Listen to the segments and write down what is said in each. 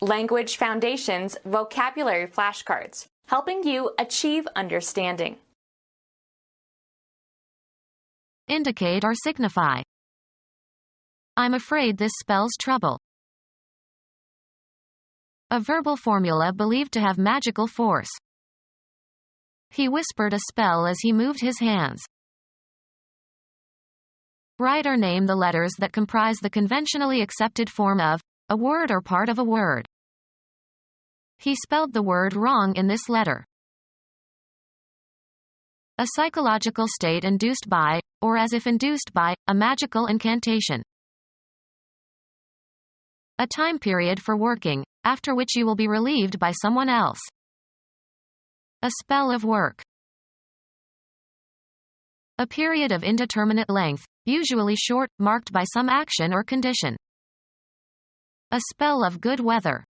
Language Foundations Vocabulary Flashcards, helping you achieve understanding. Indicate or signify. I'm afraid this spells trouble. A verbal formula believed to have magical force. He whispered a spell as he moved his hands. Write or name the letters that comprise the conventionally accepted form of a word or part of a word. He spelled the word wrong in this letter. A psychological state induced by, or as if induced by, a magical incantation. A time period for working, after which you will be relieved by someone else. A spell of work. A period of indeterminate length, usually short, marked by some action or condition. A spell of good weather.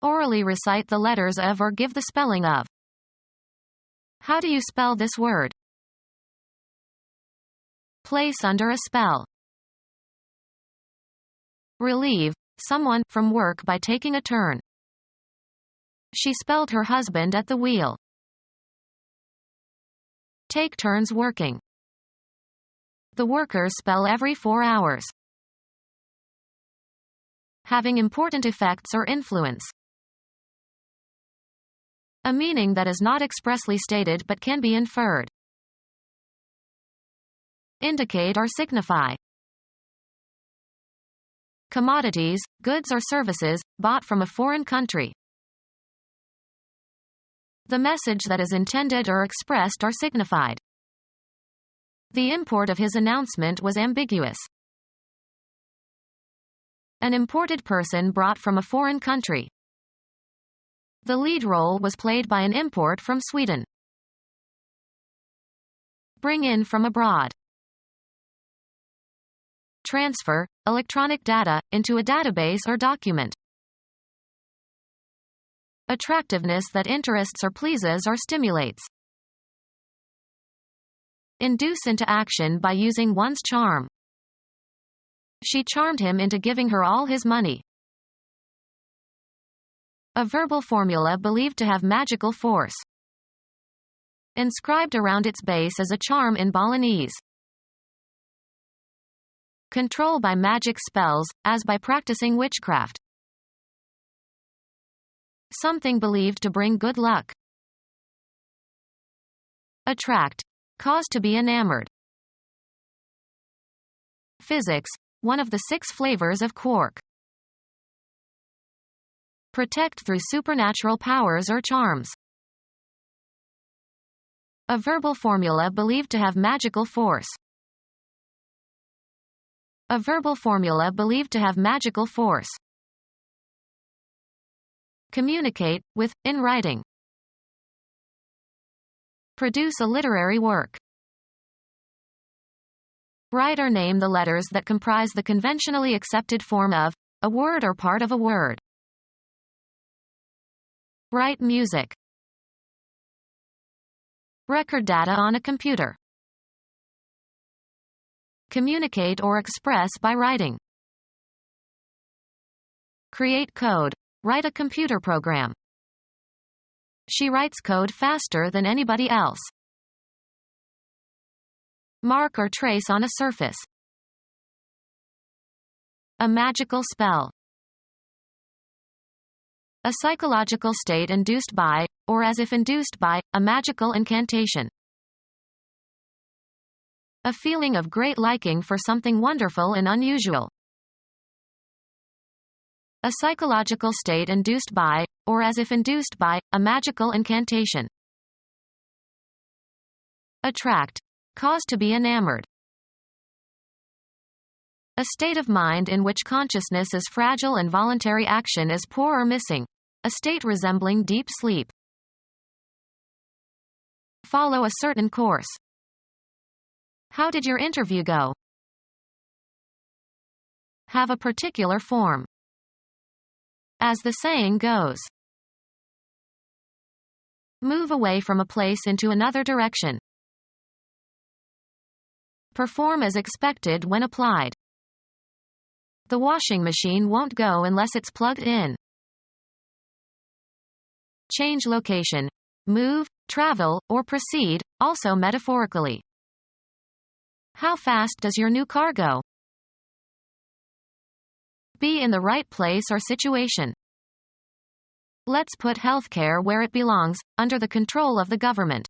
Orally recite the letters of or give the spelling of. How do you spell this word? Place under a spell. Relieve someone from work by taking a turn. She spelled her husband at the wheel. Take turns working. The workers spell every 4 hours. Having important effects or influence. A meaning that is not expressly stated but can be inferred. Indicate or signify. Commodities, goods or services, bought from a foreign country. The message that is intended or expressed or signified. The import of his announcement was ambiguous. An imported person brought from a foreign country. The lead role was played by an import from Sweden. Bring in from abroad. Transfer electronic data into a database or document. Attractiveness that interests or pleases or stimulates. Induce into action by using one's charm. She charmed him into giving her all his money. A verbal formula believed to have magical force. Inscribed around its base is a charm in Balinese. Control by magic spells, as by practicing witchcraft. Something believed to bring good luck. Attract. Cause to be enamored. Physics. One of the 6 flavors of quark. Protect through supernatural powers or charms. A verbal formula believed to have magical force. A verbal formula believed to have magical force. Communicate, with, in writing. Produce a literary work. Write or name the letters that comprise the conventionally accepted form of a word or part of a word. Write music. Record data on a computer. Communicate or express by writing. Create code. Write a computer program. She writes code faster than anybody else. Mark or trace on a surface. A magical spell. A psychological state induced by, or as if induced by, a magical incantation. A feeling of great liking for something wonderful and unusual. A psychological state induced by, or as if induced by, a magical incantation. Attract. Cause to be enamored. A state of mind in which consciousness is fragile and voluntary action is poor or missing. A state resembling deep sleep. Follow a certain course. How did your interview go? Have a particular form. As the saying goes. Move away from a place into another direction. Perform as expected when applied. The washing machine won't go unless it's plugged in. Change location. Move, travel, or proceed, also metaphorically. How fast does your new car go? Be in the right place or situation. Let's put healthcare where it belongs, under the control of the government.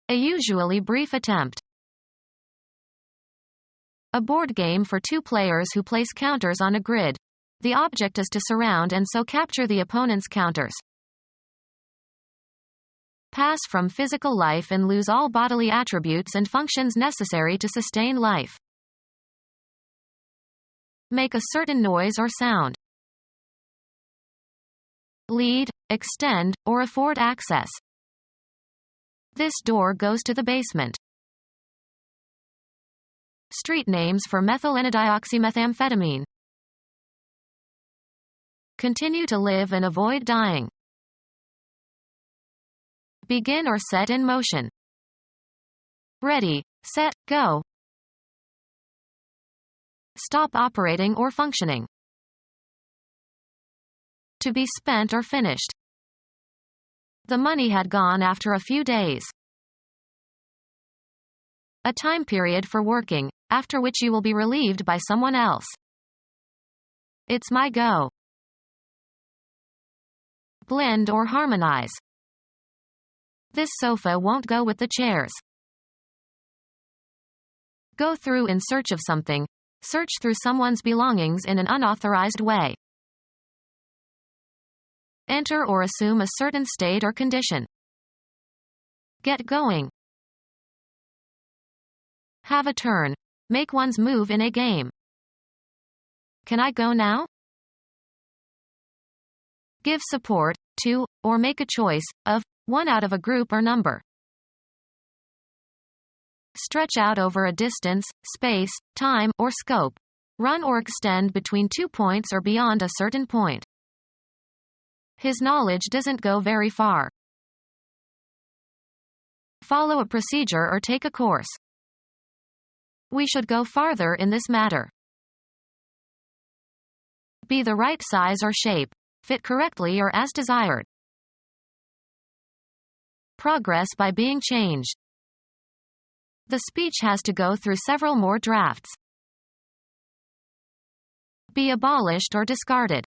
A usually brief attempt. A board game for two players who place counters on a grid. The object is to surround and so capture the opponent's counters. Pass from physical life and lose all bodily attributes and functions necessary to sustain life. Make a certain noise or sound. Lead, extend, or afford access. This door goes to the basement. Street names for methylenedioxymethamphetamine. Continue to live and avoid dying. Begin or set in motion. Ready, set, go. Stop operating or functioning. To be spent or finished. The money had gone after a few days. A time period for working, after which you will be relieved by someone else. It's my go. Blend or harmonize. This sofa won't go with the chairs. Go through in search of something. Search through someone's belongings in an unauthorized way. Enter or assume a certain state or condition. Get going. Have a turn. Make one's move in a game. Can I go now? Give support to, or make a choice of, one out of a group or number. Stretch out over a distance, space, time, or scope. Run or extend between 2 points or beyond a certain point. His knowledge doesn't go very far. Follow a procedure or take a course. We should go farther in this matter. Be the right size or shape. Fit correctly or as desired. Progress by being changed. The speech has to go through several more drafts. Be abolished or discarded.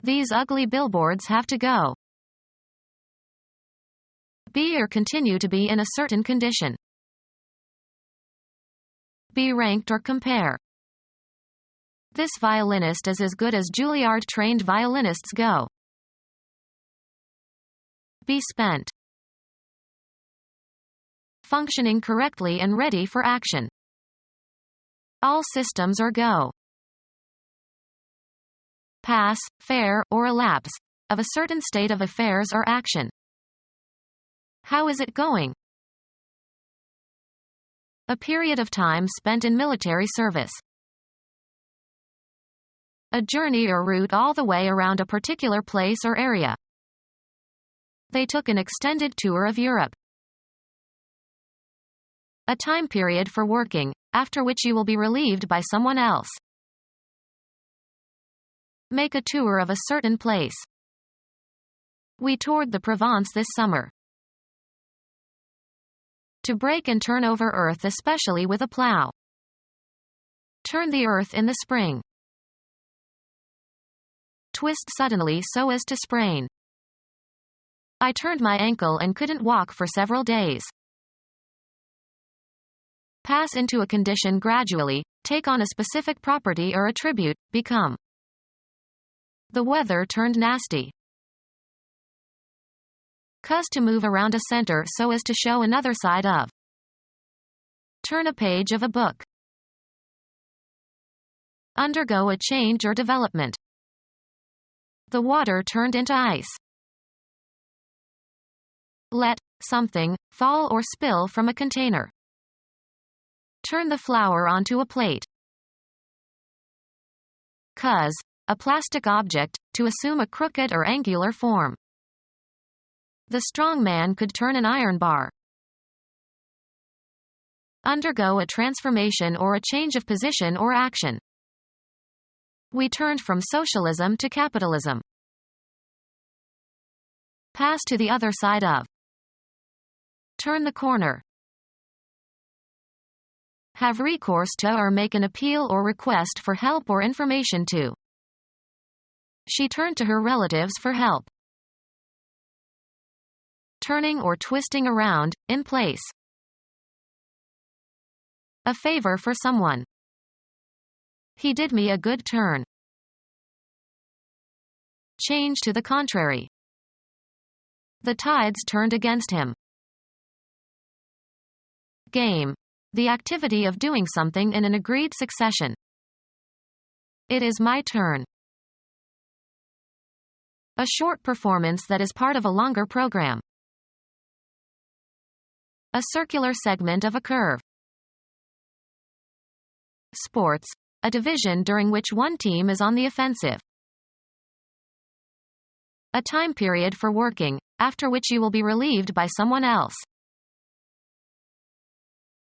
These ugly billboards have to go. Be or continue to be in a certain condition. Be ranked or compare. This violinist is as good as Juilliard-trained violinists go. Be spent. Functioning correctly and ready for action. All systems are go. Pass, fair, or elapse, of a certain state of affairs or action. How is it going? A period of time spent in military service. A journey or route all the way around a particular place or area. They took an extended tour of Europe. A time period for working, after which you will be relieved by someone else. Make a tour of a certain place. We toured the Provence this summer. To break and turn over earth, especially with a plow. Turn the earth in the spring. Twist suddenly so as to sprain. I turned my ankle and couldn't walk for several days. Pass into a condition gradually, take on a specific property or attribute, become. The weather turned nasty. Cause to move around a center so as to show another side of. Turn a page of a book. Undergo a change or development. The water turned into ice. Let something fall or spill from a container. Turn the flour onto a plate. Cause a plastic object, to assume a crooked or angular form. The strong man could turn an iron bar. undergo a transformation or a change of position or action. We turned from socialism to capitalism. Pass to the other side of. Turn the corner. Have recourse to or make an appeal or request for help or information to. She turned to her relatives for help. Turning or twisting around, in place. A favor for someone. He did me a good turn. Change to the contrary. The tides turned against him. Game. The activity of doing something in an agreed succession. It is my turn. A short performance that is part of a longer program. A circular segment of a curve. Sports. A division during which one team is on the offensive. A time period for working, after which you will be relieved by someone else.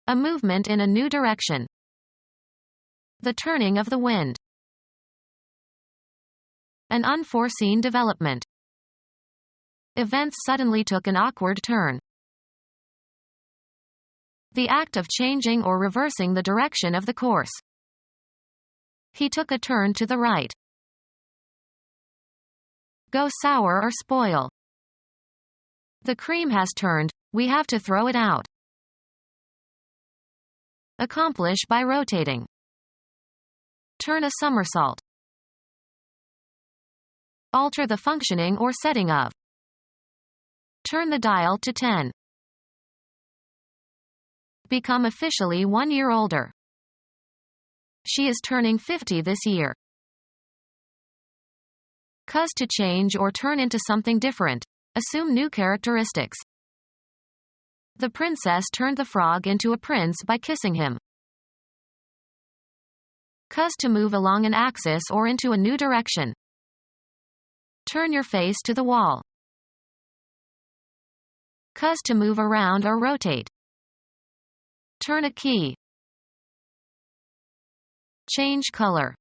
A movement in a new direction. The turning of the wind. An unforeseen development. Events suddenly took an awkward turn. The act of changing or reversing the direction of the course. He took a turn to the right. Go sour or spoil. The cream has turned, we have to throw it out. Accomplish by rotating. Turn a somersault. Alter the functioning or setting of. Turn the dial to 10. Become officially 1 year older. She is turning 50 this year. Cause to change or turn into something different. Assume new characteristics. The princess turned the frog into a prince by kissing him. Cause to move along an axis or into a new direction. Turn your face to the wall. Cause to move around or rotate. Turn a key. Change color.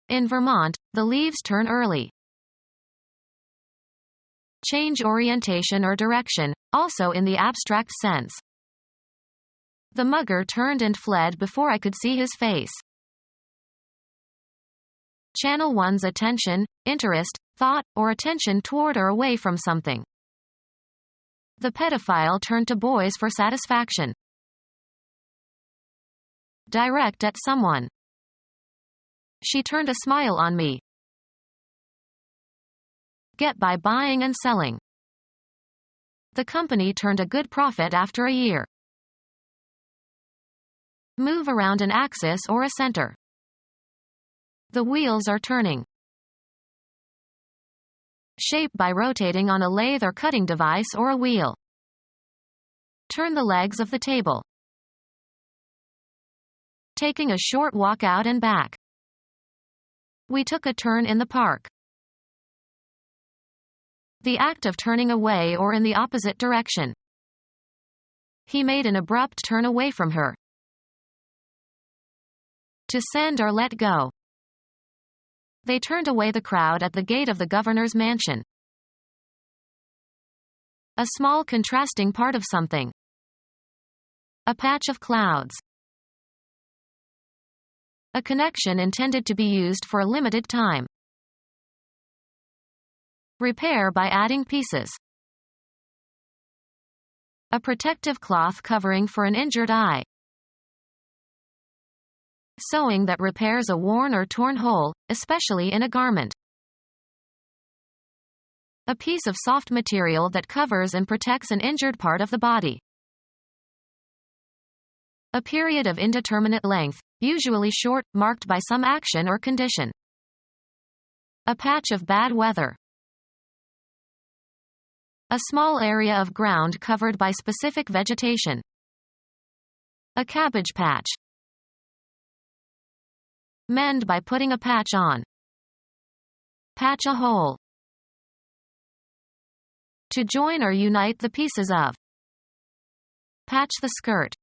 In Vermont, the leaves turn early. Change orientation or direction, also in the abstract sense. The mugger turned and fled before I could see his face. Channel one's attention, interest, thought, or attention toward or away from something. The pedophile turned to boys for satisfaction. Direct at someone. She turned a smile on me. Get by buying and selling. The company turned a good profit after a year. Move around an axis or a center. The wheels are turning. Shape by rotating on a lathe or cutting device or a wheel. Turn the legs of the table. Taking a short walk out and back. We took a turn in the park. The act of turning away or in the opposite direction. He made an abrupt turn away from her. To send or let go. They turned away the crowd at the gate of the governor's mansion. A small contrasting part of something. A patch of clouds. A connection intended to be used for a limited time. Repair by adding pieces. A protective cloth covering for an injured eye. Sewing that repairs a worn or torn hole, especially in a garment. A piece of soft material that covers and protects an injured part of the body. A period of indeterminate length, usually short, marked by some action or condition. A patch of bad weather. A small area of ground covered by specific vegetation. A cabbage patch. Mend by putting a patch on. Patch a hole. To join or unite the pieces of. Patch the skirt.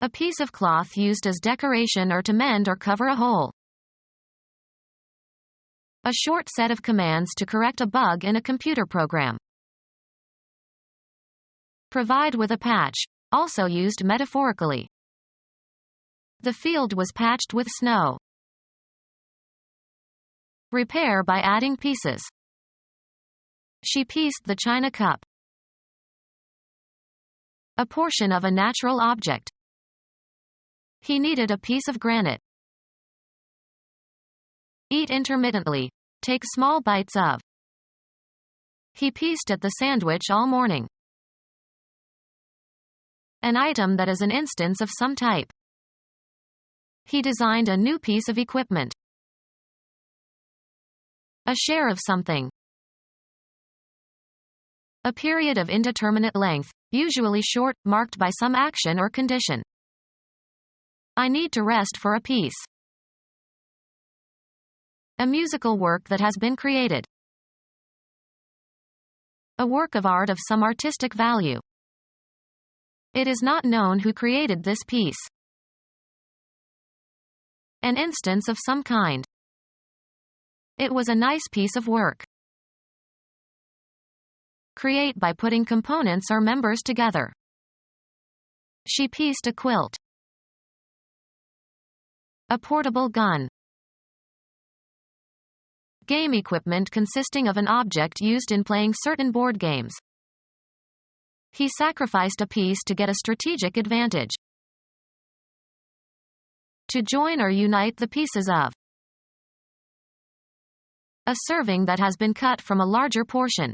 A piece of cloth used as decoration or to mend or cover a hole. A short set of commands to correct a bug in a computer program. Provide with a patch, also used metaphorically. The field was patched with snow. Repair by adding pieces. She pieced the china cup. A portion of a natural object. He needed a piece of granite. Eat intermittently. Take small bites of. He pieced at the sandwich all morning. An item that is an instance of some type. He designed a new piece of equipment. A share of something. A period of indeterminate length, usually short, marked by some action or condition. I need to rest for a piece. A musical work that has been created. A work of art of some artistic value. It is not known who created this piece. An instance of some kind. It was a nice piece of work. Create by putting components or members together. She pieced a quilt. A portable gun. Game equipment consisting of an object used in playing certain board games. He sacrificed a piece to get a strategic advantage. To join or unite the pieces of. A serving that has been cut from a larger portion.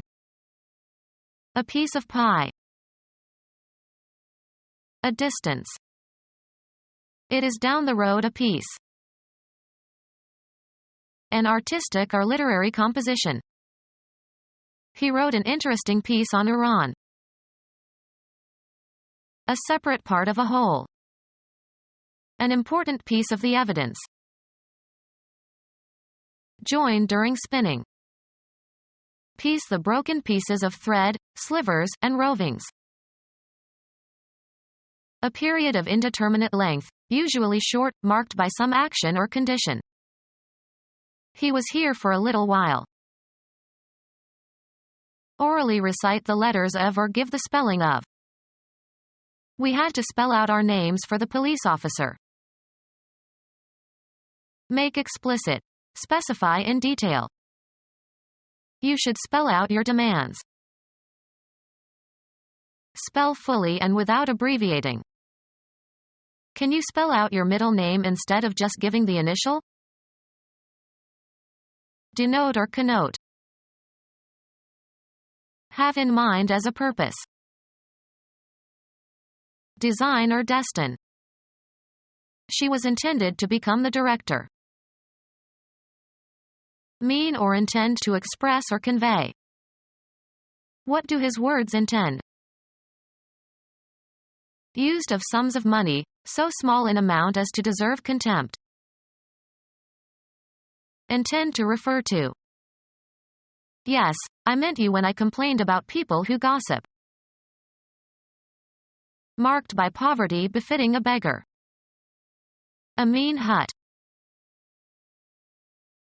A piece of pie. A distance. It is down the road a piece. An artistic or literary composition. He wrote an interesting piece on Iran. A separate part of a whole. An important piece of the evidence. Join during spinning. Piece the broken pieces of thread, slivers, and rovings. A period of indeterminate length, usually short, marked by some action or condition. He was here for a little while. Orally recite the letters of or give the spelling of. We had to spell out our names for the police officer. Make explicit. Specify in detail. You should spell out your demands. Spell fully and without abbreviating. Can you spell out your middle name instead of just giving the initial? Denote or connote. Have in mind as a purpose. Design or destine. She was intended to become the director. Mean or intend to express or convey. What do his words intend? Used of sums of money, so small in amount as to deserve contempt. Intend to refer to. Yes, I meant you when I complained about people who gossip. Marked by poverty befitting a beggar. A mean hut.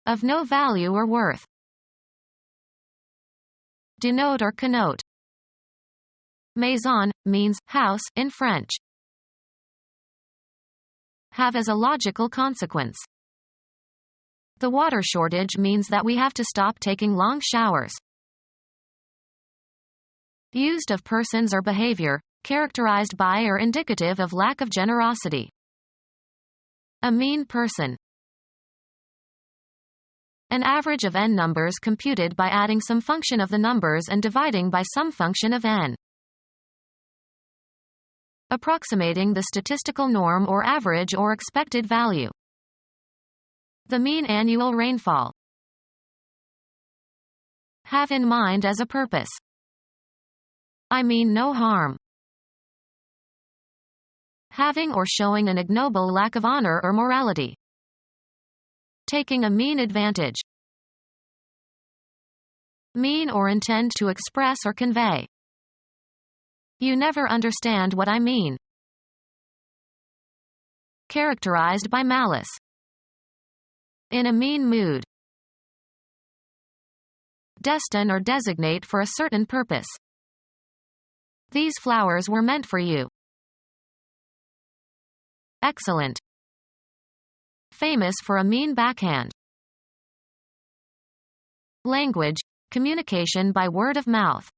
Of no value or worth. Denote or connote. Maison means house in French. Have as a logical consequence. The water shortage means that we have to stop taking long showers. Used of persons or behavior, characterized by or indicative of lack of generosity. A mean person. An average of n numbers computed by adding some function of the numbers and dividing by some function of n. Approximating the statistical norm or average or expected value. The mean annual rainfall. Have in mind as a purpose. I mean no harm. Having or showing an ignoble lack of honor or morality. Taking a mean advantage. Mean or intend to express or convey. You never understand what I mean. characterized by malice. In a mean mood. Destine or designate for a certain purpose. These flowers were meant for you. Excellent. Famous for a mean backhand. Language, communication by word of mouth.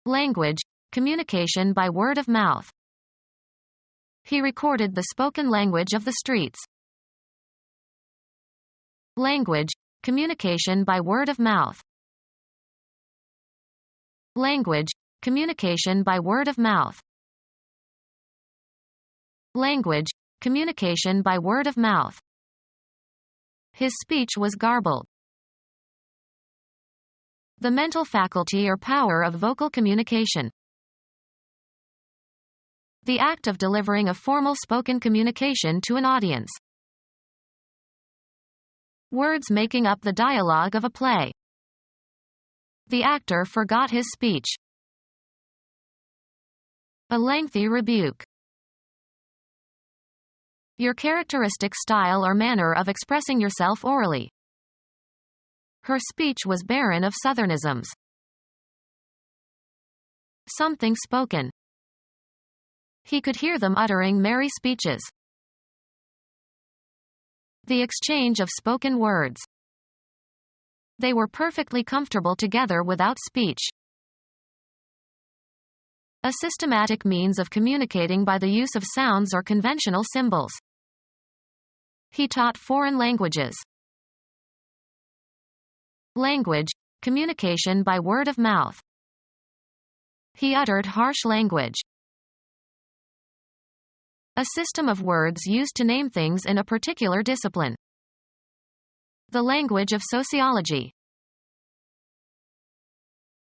Language, communication by word of mouth. He recorded the spoken language of the streets. Language, communication by word of mouth. Language, communication by word of mouth. Language, communication by word of mouth. His speech was garbled. The mental faculty or power of vocal communication. The act of delivering a formal spoken communication to an audience. Words making up the dialogue of a play. The actor forgot his speech. A lengthy rebuke. Your characteristic style or manner of expressing yourself orally. Her speech was barren of southernisms. Something spoken. He could hear them uttering merry speeches. The exchange of spoken words. They were perfectly comfortable together without speech. A systematic means of communicating by the use of sounds or conventional symbols. He taught foreign languages. Language, communication by word of mouth. He uttered harsh language. A system of words used to name things in a particular discipline. The language of sociology.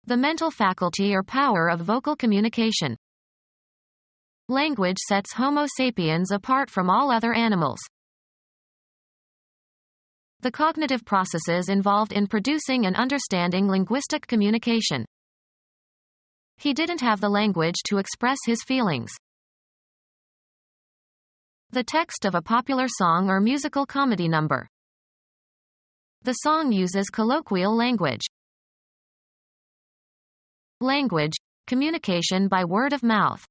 The mental faculty or power of vocal communication. Language sets Homo sapiens apart from all other animals. The cognitive processes involved in producing and understanding linguistic communication. He didn't have the language to express his feelings. The text of a popular song or musical comedy number. The song uses colloquial language. Language, communication by word of mouth.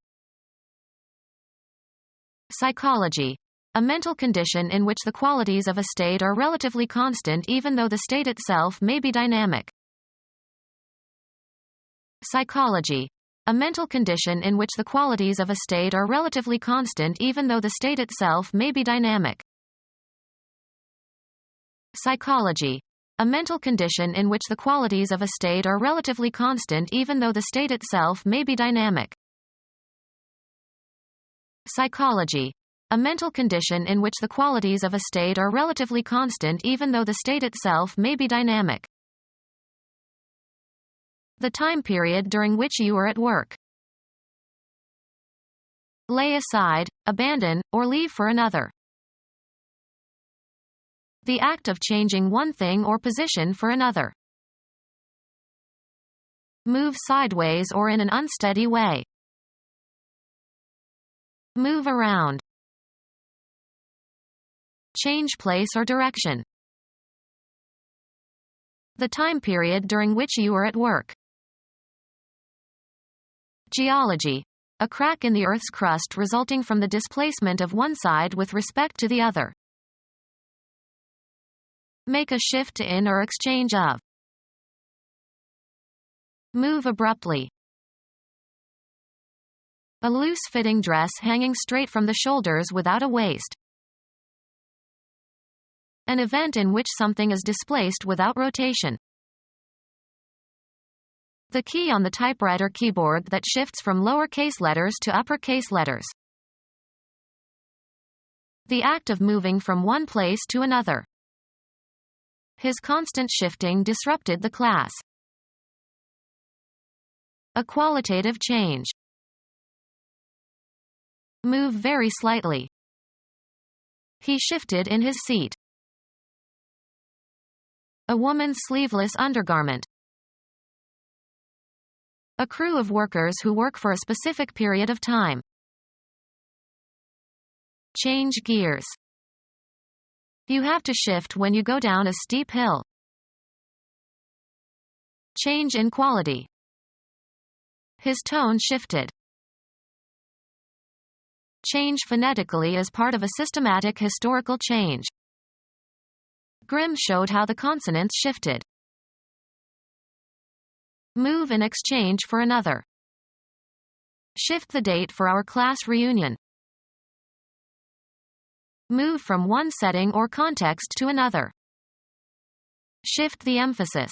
Psychology. A mental condition in which the qualities of a state are relatively constant even though the state itself may be dynamic. Psychology. A mental condition in which the qualities of a state are relatively constant even though the state itself may be dynamic. Psychology. A mental condition in which the qualities of a state are relatively constant even though the state itself may be dynamic. Psychology. A mental condition in which the qualities of a state are relatively constant even though the state itself may be dynamic. The time period during which you are at work. Lay aside, abandon, or leave for another. The act of changing one thing or position for another. Move sideways or in an unsteady way. Move around. Change place or direction. The time period during which you are at work. Geology. A crack in the Earth's crust resulting from the displacement of one side with respect to the other. Make a shift in or exchange of. Move abruptly. A loose-fitting dress hanging straight from the shoulders without a waist. An event in which something is displaced without rotation. The key on the typewriter keyboard that shifts from lowercase letters to uppercase letters. The act of moving from one place to another. His constant shifting disrupted the class. A qualitative change. Move very slightly. He shifted in his seat. A woman's sleeveless undergarment. A crew of workers who work for a specific period of time. Change gears. You have to shift when you go down a steep hill. Change in quality. His tone shifted. Change phonetically as part of a systematic historical change. Grimm showed how the consonants shifted. Move in exchange for another. Shift the date for our class reunion. Move from one setting or context to another. Shift the emphasis.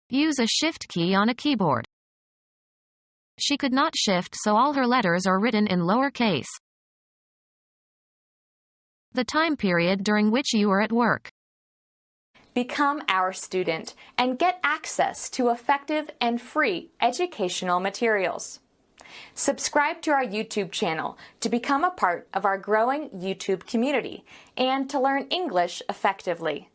Use a shift key on a keyboard. She could not shift, so all her letters are written in lowercase. The time period during which you are at work. Become our student and get access to effective and free educational materials. Subscribe to our YouTube channel to become a part of our growing YouTube community and to learn English effectively.